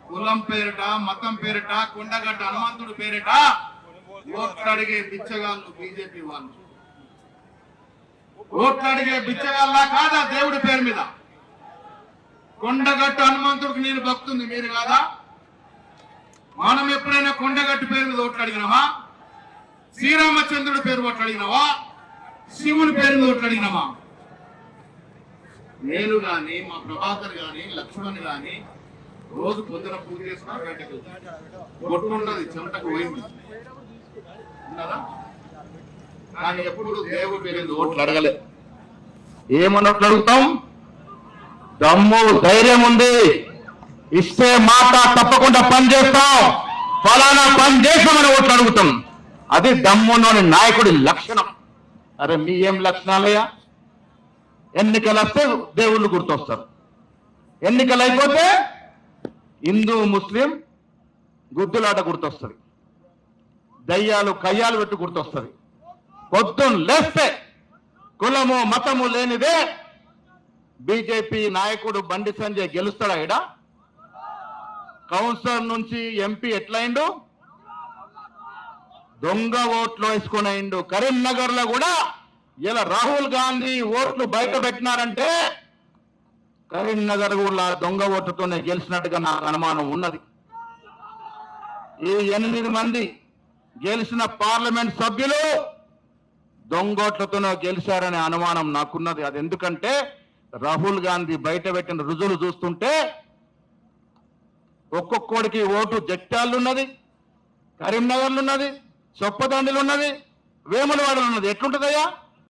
కులం పేరిట, మతం పేరిట, కొండగట్ట హనుమంతుడు పేరిట ఓట్లు అడిగే బిచ్చగాళ్ళు బీజేపీ వాళ్ళు. ఓట్లు అడిగే బిచ్చగాళ్ళ కాదా దేవుడి పేరు మీద? కొండగట్టు హనుమంతుడికి నేను భక్తుంది, మీరు కాదా? మనం ఎప్పుడైనా కొండగట్టు పేరు మీద ఓట్లు అడిగినామా? శ్రీరామచంద్రుడి పేరు ఓట్లు అడిగినావా? శివుని పేరు మీద ఓట్లు అడిగినామా? నేను గాని, మా ప్రభాకర్ గాని, లక్ష్మణ్ గాని రోజు పొద్దున పూజ చేసుకున్నా, బయటకు కొట్టుకుంటది, చెమటకు పోయింది కానీ ఎప్పుడు దేవుడి పేరు మీద ఓట్లు అడగలే. ఏమని ఓట్లు అడుగుతాం? దమ్ము ధైర్యం ఉంది, ఇస్తే మాట తప్పకుండా పని చేస్తాం, ఫలానా పని చేస్తామని ఓట్లు అడుగుతాం. అది దమ్ములోని నాయకుడి లక్షణం. అరే మీ ఏం లక్షణాలయ్యా? ఎన్నికలు వస్తే దేవుళ్ళు గుర్తొస్తారు, ఎన్నికలు అయిపోతే హిందూ ముస్లిం గుద్దులాట గుర్తొస్తుంది, దయ్యాలు కయ్యాలు పెట్టి గుర్తొస్తుంది. పొద్దున్న లేస్తే కులము మతము లేనిదే బీజేపీ నాయకుడు బండి సంజయ్ గెలుస్తాడా? ఈడ కౌన్సిలర్ నుంచి ఎంపీ ఎట్లయిండు? దొంగ ఓట్లు వేసుకుని అయిండు. కరీంనగర్ లో కూడా ఇలా రాహుల్ గాంధీ ఓట్లు బయట పెట్టినారంటే కరీంనగర్ కూడా దొంగ ఓట్లతోనే గెలిచినట్టుగా నాకు అనుమానం ఉన్నది. ఈ 8 మంది గెలిచిన పార్లమెంట్ సభ్యులు దొంగోట్లతోనే గెలిచారనే అనుమానం నాకున్నది. అది ఎందుకంటే రాహుల్ గాంధీ బయట పెట్టిన రుజువులు చూస్తుంటే ఒక్కొక్కడికి ఓటు జగిత్యాలు ఉన్నది, కరీంనగర్లు ఉన్నది, చొప్పదండిలు ఉన్నది, వేములవాడలు ఉన్నది. ఎట్లుంటుందయ్యా?